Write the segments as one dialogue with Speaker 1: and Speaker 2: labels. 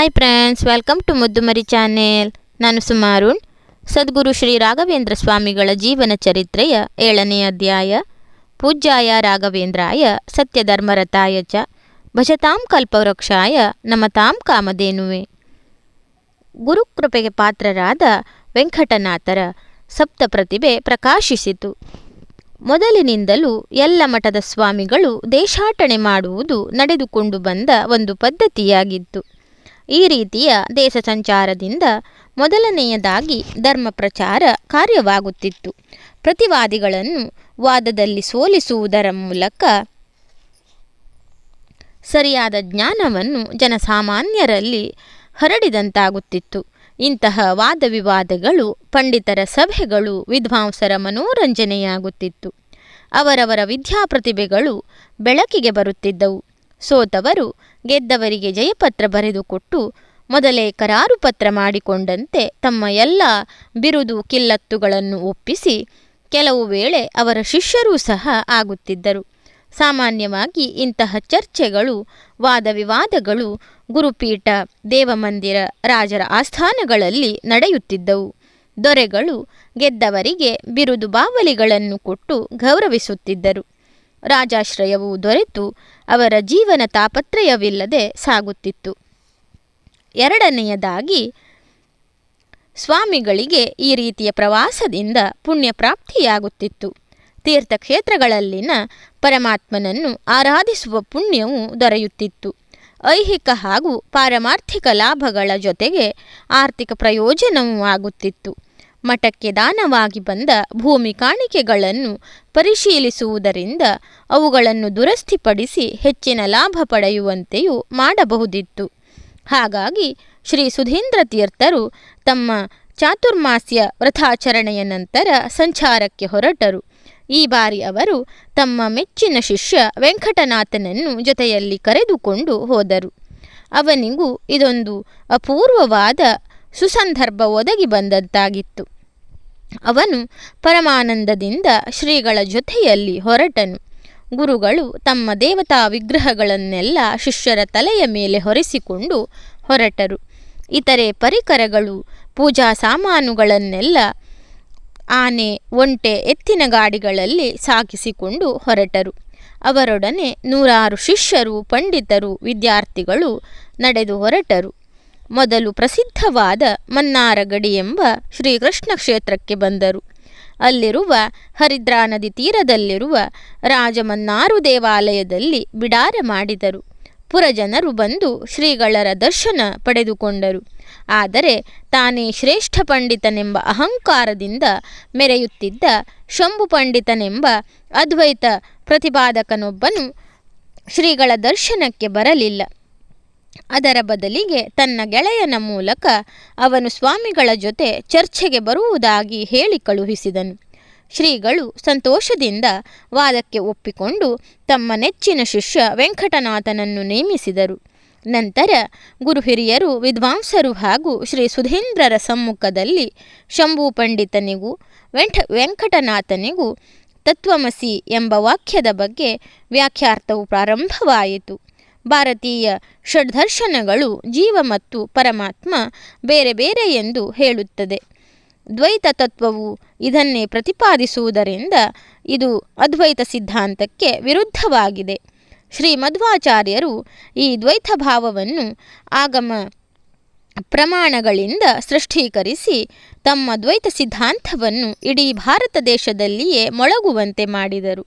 Speaker 1: Hi friends, welcome to Muddumari channel. ನಾನು ಸುಮಾರುಣ್. ಸದ್ಗುರು ಶ್ರೀ ರಾಘವೇಂದ್ರ ಸ್ವಾಮಿಗಳ ಜೀವನ ಚರಿತ್ರೆಯ 7ನೇ ಅಧ್ಯಾಯ. ಪೂಜ್ಯಾಯ ರಾಘವೇಂದ್ರಾಯ ಸತ್ಯಧರ್ಮರತಾಯ ಚ ಭಜತಾಂ ಕಲ್ಪವೃಕ್ಷಾಯ ನಮತಾಂ ಕಾಮಧೇನುವೆ. ಗುರುಕೃಪೆಗೆ ಪಾತ್ರರಾದ ವೆಂಕಟನಾಥರ ಸಪ್ತ ಪ್ರತಿಭೆ ಪ್ರಕಾಶಿಸಿತು. ಮೊದಲಿನಿಂದಲೂ ಎಲ್ಲ ಮಠದ ಸ್ವಾಮಿಗಳು ದೇಶಾಟನೆ ಮಾಡುವುದು ನಡೆದುಕೊಂಡು ಬಂದ ಒಂದು ಪದ್ಧತಿಯಾಗಿತ್ತು. ಈ ರೀತಿಯ ದೇಶ ಸಂಚಾರದಿಂದ ಮೊದಲನೆಯದಾಗಿ ಧರ್ಮ ಪ್ರಚಾರ ಕಾರ್ಯವಾಗುತ್ತಿತ್ತು. ಪ್ರತಿವಾದಿಗಳನ್ನು ವಾದದಲ್ಲಿ ಸೋಲಿಸುವುದರ ಮೂಲಕ ಸರಿಯಾದ ಜ್ಞಾನವನ್ನು ಜನಸಾಮಾನ್ಯರಲ್ಲಿ ಹರಡಿದಂತಾಗುತ್ತಿತ್ತು. ಇಂತಹ ವಾದ ವಿವಾದಗಳು, ಪಂಡಿತರ ಸಭೆಗಳು, ವಿದ್ವಾಂಸರ ಮನೋರಂಜನೆಯಾಗುತ್ತಿತ್ತು. ಅವರವರ ವಿದ್ಯಾಪ್ರತಿಭೆಗಳು ಬೆಳಕಿಗೆ ಬರುತ್ತಿದ್ದವು. ಸೋತವರು ಗೆದ್ದವರಿಗೆ ಜಯಪತ್ರ ಬರೆದುಕೊಟ್ಟು ಮೊದಲೇ ಕರಾರು ಪತ್ರ ಮಾಡಿಕೊಂಡಂತೆ ತಮ್ಮ ಎಲ್ಲ ಬಿರುದು ಕಿಲ್ಲತ್ತುಗಳನ್ನು ಒಪ್ಪಿಸಿ ಕೆಲವು ವೇಳೆ ಅವರ ಶಿಷ್ಯರೂ ಸಹ ಆಗುತ್ತಿದ್ದರು. ಸಾಮಾನ್ಯವಾಗಿ ಇಂತಹ ಚರ್ಚೆಗಳು, ವಾದ ವಿವಾದಗಳು ಗುರುಪೀಠ, ದೇವಮಂದಿರ, ರಾಜರ ಆಸ್ಥಾನಗಳಲ್ಲಿ ನಡೆಯುತ್ತಿದ್ದವು. ದೊರೆಗಳು ಗೆದ್ದವರಿಗೆ ಬಿರುದು ಬಾವಲಿಗಳನ್ನು ಕೊಟ್ಟು ಗೌರವಿಸುತ್ತಿದ್ದರು. ರಾಜಾಶ್ರಯವು ದೊರೆತು ಅವರ ಜೀವನ ತಾಪತ್ರಯವಿಲ್ಲದೆ ಸಾಗುತ್ತಿತ್ತು. ಎರಡನೆಯದಾಗಿ, ಸ್ವಾಮಿಗಳಿಗೆ ಈ ರೀತಿಯ ಪ್ರವಾಸದಿಂದ ಪುಣ್ಯ ಪ್ರಾಪ್ತಿಯಾಗುತ್ತಿತ್ತು. ತೀರ್ಥಕ್ಷೇತ್ರಗಳಲ್ಲಿನ ಪರಮಾತ್ಮನನ್ನು ಆರಾಧಿಸುವ ಪುಣ್ಯವು ದೊರೆಯುತ್ತಿತ್ತು. ಐಹಿಕ ಹಾಗೂ ಪಾರಮಾರ್ಥಿಕ ಲಾಭಗಳ ಜೊತೆಗೆ ಆರ್ಥಿಕ ಪ್ರಯೋಜನವೂ ಆಗುತ್ತಿತ್ತು. ಮಠಕ್ಕೆ ದಾನವಾಗಿ ಬಂದ ಭೂಮಿ ಕಾಣಿಕೆಗಳನ್ನು ಪರಿಶೀಲಿಸುವುದರಿಂದ ಅವುಗಳನ್ನು ದುರಸ್ತಿಪಡಿಸಿ ಹೆಚ್ಚಿನ ಲಾಭ ಪಡೆಯುವಂತೆಯೂ ಮಾಡಬಹುದಿತ್ತು. ಹಾಗಾಗಿ ಶ್ರೀ ಸುಧೀಂದ್ರ ತೀರ್ಥರು ತಮ್ಮ ಚಾತುರ್ಮಾಸ್ಯ ವ್ರತಾಚರಣೆಯ ನಂತರ ಸಂಚಾರಕ್ಕೆ ಹೊರಟರು. ಈ ಬಾರಿ ಅವರು ತಮ್ಮ ಮೆಚ್ಚಿನ ಶಿಷ್ಯ ವೆಂಕಟನಾಥನನ್ನು ಜೊತೆಯಲ್ಲಿ ಕರೆದುಕೊಂಡು ಹೋದರು. ಅವನಿಗೂ ಇದೊಂದು ಅಪೂರ್ವವಾದ ಸುಸಂದರ್ಭ ಒದಗಿ ಬಂದಂತಾಗಿತ್ತು. ಅವನು ಪರಮಾನಂದದಿಂದ ಶ್ರೀಗಳ ಜೊತೆಯಲ್ಲಿ ಹೊರಟನು. ಗುರುಗಳು ತಮ್ಮ ದೇವತಾ ವಿಗ್ರಹಗಳನ್ನೆಲ್ಲ ಶಿಷ್ಯರ ತಲೆಯ ಮೇಲೆ ಹೊರಿಸಿಕೊಂಡು ಹೊರಟರು. ಇತರೆ ಪರಿಕರಗಳು, ಪೂಜಾ ಸಾಮಾನುಗಳನ್ನೆಲ್ಲ ಆನೆ, ಒಂಟೆ, ಎತ್ತಿನ ಗಾಡಿಗಳಲ್ಲಿ ಸಾಗಿಸಿಕೊಂಡು ಹೊರಟರು. ಅವರೊಡನೆ 100 ಶಿಷ್ಯರು, ಪಂಡಿತರು, ವಿದ್ಯಾರ್ಥಿಗಳು ನಡೆದು ಹೊರಟರು. ಮೊದಲು ಪ್ರಸಿದ್ಧವಾದ ಮನ್ನಾರಗಡಿ ಎಂಬ ಶ್ರೀಕೃಷ್ಣ ಕ್ಷೇತ್ರಕ್ಕೆ ಬಂದರು. ಅಲ್ಲಿರುವ ಹರಿದ್ರಾ ನದಿ ತೀರದಲ್ಲಿರುವ ರಾಜಮನ್ನಾರು ದೇವಾಲಯದಲ್ಲಿ ಬಿಡಾರ ಮಾಡಿದರು. ಪುರಜನರು ಬಂದು ಶ್ರೀಗಳರ ದರ್ಶನ ಪಡೆದುಕೊಂಡರು. ಆದರೆ ತಾನೇ ಶ್ರೇಷ್ಠ ಪಂಡಿತನೆಂಬ ಅಹಂಕಾರದಿಂದ ಮೆರೆಯುತ್ತಿದ್ದ ಶಂಭು ಪಂಡಿತನೆಂಬ ಅದ್ವೈತ ಪ್ರತಿಪಾದಕನೊಬ್ಬನು ಶ್ರೀಗಳ ದರ್ಶನಕ್ಕೆ ಬರಲಿಲ್ಲ. ಅದರ ಬದಲಿಗೆ ತನ್ನ ಗೆಳೆಯನ ಮೂಲಕ ಅವನು ಸ್ವಾಮಿಗಳ ಜೊತೆ ಚರ್ಚೆಗೆ ಬರುವುದಾಗಿ ಹೇಳಿ ಕಳುಹಿಸಿದನು. ಶ್ರೀಗಳು ಸಂತೋಷದಿಂದ ವಾದಕ್ಕೆ ಒಪ್ಪಿಕೊಂಡು ತಮ್ಮ ನೆಚ್ಚಿನ ಶಿಷ್ಯ ವೆಂಕಟನಾಥನನ್ನು ನೇಮಿಸಿದರು. ನಂತರ ಗುರು ಹಿರಿಯರು, ವಿದ್ವಾಂಸರು ಹಾಗೂ ಶ್ರೀ ಸುಧೀಂದ್ರರ ಸಮ್ಮುಖದಲ್ಲಿ ಶಂಭು ಪಂಡಿತನಿಗೂ ವೆಂಕಟನಾಥನಿಗೂ ತತ್ವಮಸಿ ಎಂಬ ವಾಕ್ಯದ ಬಗ್ಗೆ ವ್ಯಾಖ್ಯಾರ್ಥವು ಪ್ರಾರಂಭವಾಯಿತು. ಭಾರತೀಯ ಷಡ್ದರ್ಶನಗಳು ಜೀವ ಮತ್ತು ಪರಮಾತ್ಮ ಬೇರೆ ಬೇರೆ ಎಂದು ಹೇಳುತ್ತದೆ. ದ್ವೈತ ತತ್ವವು ಇದನ್ನೇ ಪ್ರತಿಪಾದಿಸುವುದರಿಂದ ಇದು ಅದ್ವೈತ ಸಿದ್ಧಾಂತಕ್ಕೆ ವಿರುದ್ಧವಾಗಿದೆ. ಶ್ರೀ ಮಧ್ವಾಚಾರ್ಯರು ಈ ದ್ವೈತ ಭಾವವನ್ನು ಆಗಮ ಪ್ರಮಾಣಗಳಿಂದ ಸೃಷ್ಟೀಕರಿಸಿ ತಮ್ಮ ದ್ವೈತ ಸಿದ್ಧಾಂತವನ್ನು ಇಡೀ ಭಾರತ ದೇಶದಲ್ಲಿಯೇ ಮೊಳಗುವಂತೆ ಮಾಡಿದರು.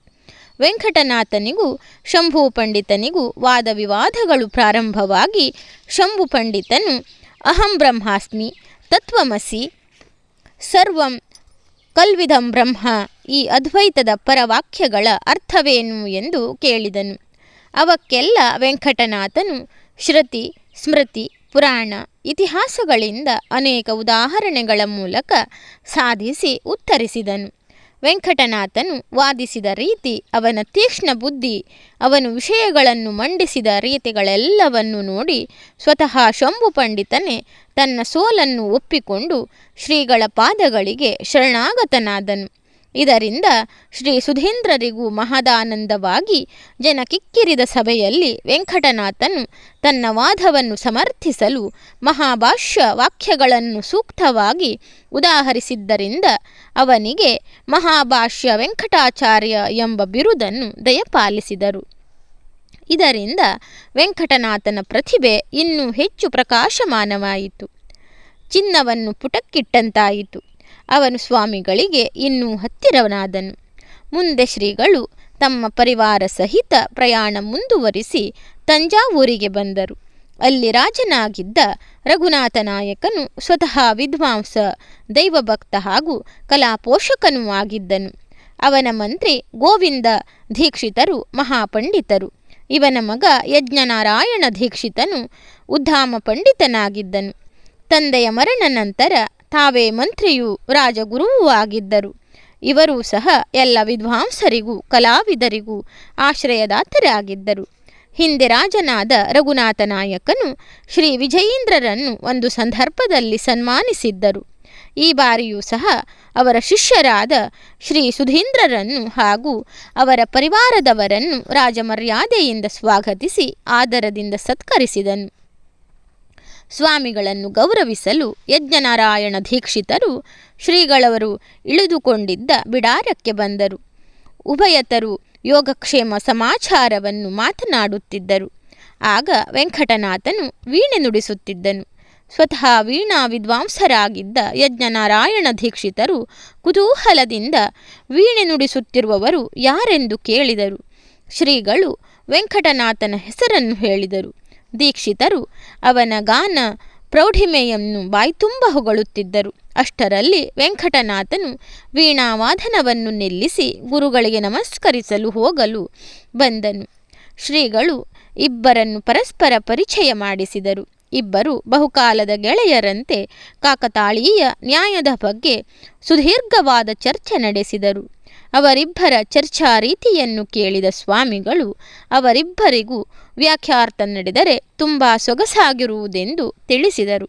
Speaker 1: ವೆಂಕಟನಾಥನಿಗೂ ಶಂಭು ಪಂಡಿತನಿಗೂ ವಾದ ವಿವಾದಗಳು ಪ್ರಾರಂಭವಾಗಿ ಶಂಭು ಪಂಡಿತನು ಅಹಂ ಬ್ರಹ್ಮಾಸ್ಮಿ, ತತ್ವಮಸಿ, ಸರ್ವಂ ಕಲ್ವಿದಂ ಬ್ರಹ್ಮ, ಈ ಅದ್ವೈತದ ಪರವಾಕ್ಯಗಳ ಅರ್ಥವೇನು ಎಂದು ಕೇಳಿದನು. ಅವಕ್ಕೆಲ್ಲ ವೆಂಕಟನಾಥನು ಶ್ರುತಿ, ಸ್ಮೃತಿ, ಪುರಾಣ, ಇತಿಹಾಸಗಳಿಂದ ಅನೇಕ ಉದಾಹರಣೆಗಳ ಮೂಲಕ ಸಾಧಿಸಿ ಉತ್ತರಿಸಿದನು. ವೆಂಕಟನಾಥನು ವಾದಿಸಿದ ರೀತಿ, ಅವನ ತೀಕ್ಷ್ಣ ಬುದ್ಧಿ, ಅವನು ವಿಷಯಗಳನ್ನು ಮಂಡಿಸಿದ ರೀತಿಗಳೆಲ್ಲವನ್ನು ನೋಡಿ ಸ್ವತಃ ಶಂಭು ಪಂಡಿತನೇ ತನ್ನ ಸೋಲನ್ನು ಒಪ್ಪಿಕೊಂಡು ಶ್ರೀಗಳ ಪಾದಗಳಿಗೆ ಶರಣಾಗತನಾದನು. ಇದರಿಂದ ಶ್ರೀ ಸುಧೀಂದ್ರರಿಗೂ ಮಹದಾನಂದವಾಗಿ ಜನಕಿಕ್ಕಿರಿದ ಸಭೆಯಲ್ಲಿ ವೆಂಕಟನಾಥನು ತನ್ನ ವಾದವನ್ನು ಸಮರ್ಥಿಸಲು ಮಹಾಭಾಷ್ಯ ವಾಕ್ಯಗಳನ್ನು ಸೂಕ್ತವಾಗಿ ಉದಾಹರಿಸಿದ್ದರಿಂದ ಅವನಿಗೆ ಮಹಾಭಾಷ್ಯ ವೆಂಕಟಾಚಾರ್ಯ ಎಂಬ ಬಿರುದನ್ನು ದಯಪಾಲಿಸಿದರು. ಇದರಿಂದ ವೆಂಕಟನಾಥನ ಪ್ರತಿಭೆ ಇನ್ನೂ ಹೆಚ್ಚು ಪ್ರಕಾಶಮಾನವಾಯಿತು. ಚಿನ್ನವನ್ನು ಪುಟಕ್ಕಿಟ್ಟಂತಾಯಿತು. ಅವನು ಸ್ವಾಮಿಗಳಿಗೆ ಇನ್ನೂ ಹತ್ತಿರನಾದನು. ಮುಂದೆ ಶ್ರೀಗಳು ತಮ್ಮ ಪರಿವಾರ ಸಹಿತ ಪ್ರಯಾಣ ಮುಂದುವರಿಸಿ ತಂಜಾವೂರಿಗೆ ಬಂದರು. ಅಲ್ಲಿ ರಾಜನಾಗಿದ್ದ ರಘುನಾಥ ನಾಯಕನು ಸ್ವತಃ ವಿದ್ವಾಂಸ, ದೈವಭಕ್ತ ಹಾಗೂ ಕಲಾಪೋಷಕನೂ ಆಗಿದ್ದನು. ಅವನ ಮಂತ್ರಿ ಗೋವಿಂದ ದೀಕ್ಷಿತರು ಮಹಾಪಂಡಿತರು. ಇವನ ಮಗ ಯಜ್ಞನಾರಾಯಣ ದೀಕ್ಷಿತನು ಉದ್ಧಾಮ ಪಂಡಿತನಾಗಿದ್ದನು. ತಂದೆಯ ಮರಣ ನಂತರ ತಾವೇ ಮಂತ್ರಿಯೂ ರಾಜಗುರುವೂ ಆಗಿದ್ದರು. ಇವರೂ ಸಹ ಎಲ್ಲ ವಿದ್ವಾಂಸರಿಗೂ ಕಲಾವಿದರಿಗೂ ಆಶ್ರಯದಾತರಾಗಿದ್ದರು. ಹಿಂದೆ ರಾಜನಾದ ರಘುನಾಥ ನಾಯಕನು ಶ್ರೀ ವಿಜಯೀಂದ್ರರನ್ನು ಒಂದು ಸಂದರ್ಭದಲ್ಲಿ ಸನ್ಮಾನಿಸಿದ್ದರು. ಈ ಬಾರಿಯೂ ಸಹ ಅವರ ಶಿಷ್ಯರಾದ ಶ್ರೀ ಸುಧೀಂದ್ರರನ್ನು ಹಾಗೂ ಅವರ ಪರಿವಾರದವರನ್ನು ರಾಜಮರ್ಯಾದೆಯಿಂದ ಸ್ವಾಗತಿಸಿ ಆದರದಿಂದ ಸತ್ಕರಿಸಿದನು. ಸ್ವಾಮಿಗಳನ್ನು ಗೌರವಿಸಲು ಯಜ್ಞನಾರಾಯಣ ದೀಕ್ಷಿತರು ಶ್ರೀಗಳವರು ಇಳಿದುಕೊಂಡಿದ್ದ ಬಿಡಾರಕ್ಕೆ ಬಂದರು. ಉಭಯತರು ಯೋಗಕ್ಷೇಮ ಸಮಾಚಾರವನ್ನು ಮಾತನಾಡುತ್ತಿದ್ದರು. ಆಗ ವೆಂಕಟನಾಥನು ವೀಣೆ ನುಡಿಸುತ್ತಿದ್ದನು. ಸ್ವತಃ ವೀಣಾ ವಿದ್ವಾಂಸರಾಗಿದ್ದ ಯಜ್ಞನಾರಾಯಣ ದೀಕ್ಷಿತರು ಕುತೂಹಲದಿಂದ ವೀಣೆ ನುಡಿಸುತ್ತಿರುವವರು ಯಾರೆಂದು ಕೇಳಿದರು. ಶ್ರೀಗಳು ವೆಂಕಟನಾಥನ ಹೆಸರನ್ನು ಹೇಳಿದರು. ದೀಕ್ಷಿತರು ಅವನ ಗಾನ ಪ್ರೌಢಿಮೆಯನ್ನು ಬಾಯ್ತುಂಬ ಹೊಗಳುತ್ತಿದ್ದರು. ಅಷ್ಟರಲ್ಲಿ ವೆಂಕಟನಾಥನು ವೀಣಾವಾದನವನ್ನು ನಿಲ್ಲಿಸಿ ಗುರುಗಳಿಗೆ ನಮಸ್ಕರಿಸಲು ಹೋಗಲು ಬಂದನು. ಶ್ರೀಗಳು ಇಬ್ಬರನ್ನು ಪರಸ್ಪರ ಪರಿಚಯ ಮಾಡಿಸಿದರು. ಇಬ್ಬರು ಬಹುಕಾಲದ ಗೆಳೆಯರಂತೆ ಕಾಕತಾಳೀಯ ನ್ಯಾಯದ ಬಗ್ಗೆ ಸುದೀರ್ಘವಾದ ಚರ್ಚೆ ನಡೆಸಿದರು. ಅವರಿಬ್ಬರ ಚರ್ಚಾ ರೀತಿಯನ್ನು ಕೇಳಿದ ಸ್ವಾಮಿಗಳು ಅವರಿಬ್ಬರಿಗೂ ವ್ಯಾಖ್ಯಾರ್ಥ ನಡೆದರೆ ತುಂಬ ಸೊಗಸಾಗಿರುವುದೆಂದು ತಿಳಿಸಿದರು.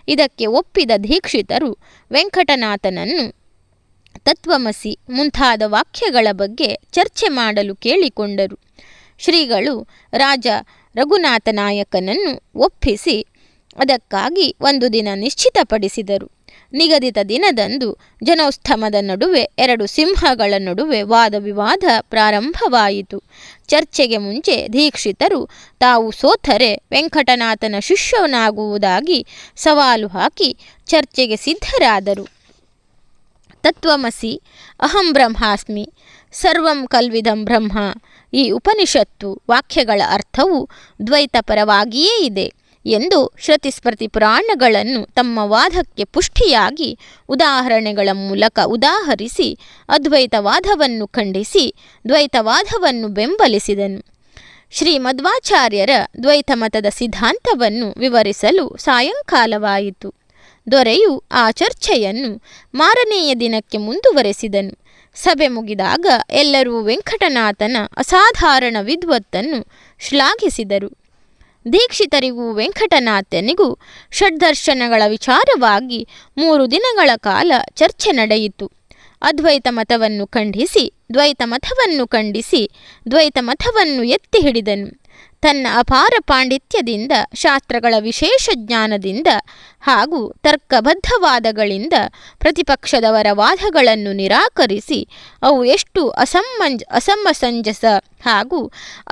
Speaker 1: ಇದಕ್ಕೆ ಒಪ್ಪಿದ ದೀಕ್ಷಿತರು ವೆಂಕಟನಾಥನನ್ನು ತತ್ವಮಸಿ ಮುಂತಾದ ವಾಕ್ಯಗಳ ಬಗ್ಗೆ ಚರ್ಚೆ ಮಾಡಲು ಕೇಳಿಕೊಂಡರು. ಶ್ರೀಗಳು ರಾಜ ರಘುನಾಥ ನಾಯಕನನ್ನು ಒಪ್ಪಿಸಿ ಅದಕ್ಕಾಗಿ ಒಂದು ದಿನ ನಿಶ್ಚಿತಪಡಿಸಿದರು. ನಿಗದಿತ ದಿನದಂದು ಜನೋತ್ಸವದ ನಡುವೆ ಎರಡು ಸಿಂಹಗಳ ನಡುವೆ ವಾದ ವಿವಾದ ಪ್ರಾರಂಭವಾಯಿತು. ಚರ್ಚೆಗೆ ಮುಂಚೆ ದೀಕ್ಷಿತರು ತಾವು ಸೋತರೆ ವೆಂಕಟನಾಥನ ಶಿಷ್ಯನಾಗುವುದಾಗಿ ಸವಾಲು ಹಾಕಿ ಚರ್ಚೆಗೆ ಸಿದ್ಧರಾದರು. ತತ್ವಮಸಿ, ಅಹಂ ಬ್ರಹ್ಮಾಸ್ಮಿ, ಸರ್ವಂ ಕಲ್ವಿದಂ ಬ್ರಹ್ಮ ಈ ಉಪನಿಷತ್ತು ವಾಕ್ಯಗಳ ಅರ್ಥವು ದ್ವೈತಪರವಾಗಿಯೇ ಇದೆ ಎಂದು ಶ್ರುತಿಸ್ಮೃತಿ ಪುರಾಣಗಳನ್ನು ತಮ್ಮ ವಾದಕ್ಕೆ ಪುಷ್ಟಿಯಾಗಿ ಉದಾಹರಣೆಗಳ ಮೂಲಕ ಉದಾಹರಿಸಿ ಅದ್ವೈತವಾದವನ್ನು ಖಂಡಿಸಿ ದ್ವೈತವಾದವನ್ನು ಬೆಂಬಲಿಸಿದನು. ಶ್ರೀ ಮಧ್ವಾಚಾರ್ಯರ ದ್ವೈತಮತದ ಸಿದ್ಧಾಂತವನ್ನು ವಿವರಿಸಲು ಸಾಯಂಕಾಲವಾಯಿತು. ದೊರೆಯು ಆ ಚರ್ಚೆಯನ್ನು ಮಾರನೆಯ ದಿನಕ್ಕೆ ಮುಂದುವರೆಸಿದನು. ಸಭೆ ಮುಗಿದಾಗ ಎಲ್ಲರೂ ವೆಂಕಟನಾಥನ ಅಸಾಧಾರಣ ವಿದ್ವತ್ತನ್ನು ಶ್ಲಾಘಿಸಿದರು. ದೀಕ್ಷಿತರಿಗೂ ವೆಂಕಟನಾಥನಿಗೂ ಷಡ್ದರ್ಶನಗಳ ವಿಚಾರವಾಗಿ 3 ದಿನಗಳ ಕಾಲ ಚರ್ಚೆ ನಡೆಯಿತು. ಅದ್ವೈತ ಮತವನ್ನು ಖಂಡಿಸಿ ದ್ವೈತ ಮತವನ್ನು ಖಂಡಿಸಿ ದ್ವೈತ ಮತವನ್ನು ಎತ್ತಿ ಹಿಡಿದನು. ತನ್ನ ಅಪಾರ ಪಾಂಡಿತ್ಯದಿಂದ, ಶಾಸ್ತ್ರಗಳ ವಿಶೇಷ ಜ್ಞಾನದಿಂದ ಹಾಗೂ ತರ್ಕಬದ್ಧವಾದಗಳಿಂದ ಪ್ರತಿಪಕ್ಷದವರ ವಾದಗಳನ್ನು ನಿರಾಕರಿಸಿ ಅವು ಎಷ್ಟು ಅಸಮಂಜಸ ಹಾಗೂ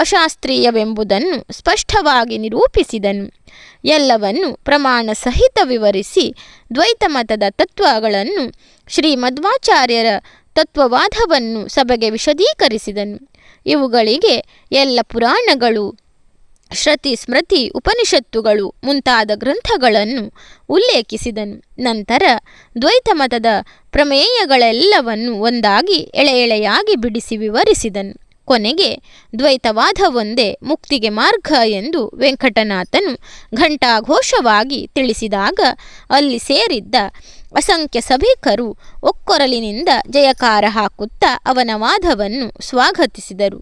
Speaker 1: ಅಶಾಸ್ತ್ರೀಯವೆಂಬುದನ್ನು ಸ್ಪಷ್ಟವಾಗಿ ನಿರೂಪಿಸಿದನು. ಎಲ್ಲವನ್ನು ಪ್ರಮಾಣ ಸಹಿತ ವಿವರಿಸಿ ದ್ವೈತಮತದ ತತ್ವಗಳನ್ನು ಶ್ರೀ ಮಧ್ವಾಚಾರ್ಯರ ತತ್ವವಾದವನ್ನು ಸಭೆಗೆ ವಿಶದೀಕರಿಸಿದನು. ಇವುಗಳಿಗೆ ಎಲ್ಲ ಪುರಾಣಗಳು, ಶ್ರುತಿ ಸ್ಮೃತಿ ಉಪನಿಷತ್ತುಗಳು ಮುಂತಾದ ಗ್ರಂಥಗಳನ್ನು ಉಲ್ಲೇಖಿಸಿದನು. ನಂತರ ದ್ವೈತಮತದ ಪ್ರಮೇಯಗಳೆಲ್ಲವನ್ನು ಒಂದಾಗಿ ಎಳೆಯಾಗಿ ಬಿಡಿಸಿ ವಿವರಿಸಿದನು. ಕೊನೆಗೆ ದ್ವೈತವಾದ ಒಂದೇ ಮುಕ್ತಿಗೆ ಮಾರ್ಗ ಎಂದು ವೆಂಕಟನಾಥನು ಘಂಟಾಘೋಷವಾಗಿ ತಿಳಿಸಿದಾಗ ಅಲ್ಲಿ ಸೇರಿದ್ದ ಅಸಂಖ್ಯ ಸಭಿಕರು ಒಕ್ಕೊರಲಿನಿಂದ ಜಯಕಾರ ಹಾಕುತ್ತಾ ಅವನ ವಾದವನ್ನು ಸ್ವಾಗತಿಸಿದರು.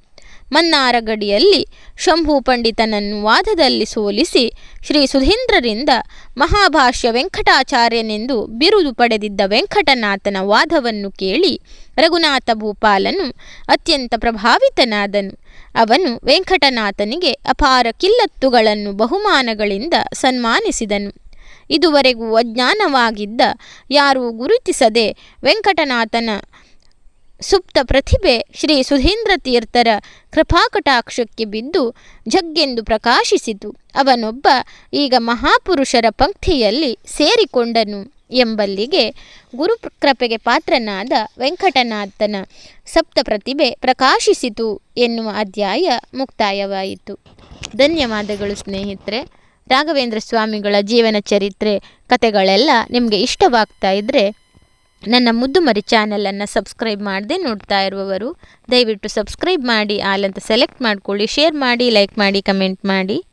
Speaker 1: ಮನ್ನಾರಗಡಿಯಲ್ಲಿ ಶಂಭು ಪಂಡಿತನನ್ನು ವಾದದಲ್ಲಿ ಸೋಲಿಸಿ ಶ್ರೀ ಸುಧೀಂದ್ರರಿಂದ ಮಹಾಭಾಷ್ಯ ವೆಂಕಟಾಚಾರ್ಯನೆಂದು ಬಿರುದು ಪಡೆದಿದ್ದ ವೆಂಕಟನಾಥನ ವಾದವನ್ನು ಕೇಳಿ ರಘುನಾಥ ಭೂಪಾಲನು ಅತ್ಯಂತ ಪ್ರಭಾವಿತನಾದನು. ಅವನು ವೆಂಕಟನಾಥನಿಗೆ ಅಪಾರ ಕಿಲ್ಲತ್ತುಗಳನ್ನು ಬಹುಮಾನಗಳಿಂದ ಸನ್ಮಾನಿಸಿದನು. ಇದುವರೆಗೂ ಅಜ್ಞಾನವಾಗಿದ್ದ ಯಾರೂ ಗುರುತಿಸದೆ ವೆಂಕಟನಾಥನ ಸುಪ್ತ ಪ್ರತಿಭೆ ಶ್ರೀ ಸುಧೀಂದ್ರ ತೀರ್ಥರ ಕೃಪಾಕಟಾಕ್ಷಕ್ಕೆ ಬಿದ್ದು ಜಗ್ಗೆಂದು ಪ್ರಕಾಶಿಸಿತು. ಅವನೊಬ್ಬ ಈಗ ಮಹಾಪುರುಷರ ಪಂಕ್ತಿಯಲ್ಲಿ ಸೇರಿಕೊಂಡನು ಎಂಬಲ್ಲಿಗೆ ಗುರು ಕೃಪೆಗೆ ಪಾತ್ರನಾದ ವೆಂಕಟನಾಥನ ಸಪ್ತ ಪ್ರತಿಭೆ ಪ್ರಕಾಶಿಸಿತು ಎನ್ನುವ ಅಧ್ಯಾಯ ಮುಕ್ತಾಯವಾಯಿತು. ಧನ್ಯವಾದಗಳು ಸ್ನೇಹಿತರೆ. ರಾಘವೇಂದ್ರ ಸ್ವಾಮಿಗಳ ಜೀವನ ಚರಿತ್ರೆ ಕಥೆಗಳೆಲ್ಲ ನಿಮಗೆ ಇಷ್ಟವಾಗ್ತಾ ಇದ್ದರೆ ನನ್ನ ಮುದ್ದುಮರಿ ಚಾನಲನ್ನು ಸಬ್ಸ್ಕ್ರೈಬ್ ಮಾಡದೆ ನೋಡ್ತಾ ಇರುವವರು ದಯವಿಟ್ಟು ಸಬ್ಸ್ಕ್ರೈಬ್ ಮಾಡಿ, ಆಲ್ ಅಂತ ಸೆಲೆಕ್ಟ್ ಮಾಡ್ಕೊಳ್ಳಿ, ಶೇರ್ ಮಾಡಿ, ಲೈಕ್ ಮಾಡಿ, ಕಮೆಂಟ್ ಮಾಡಿ.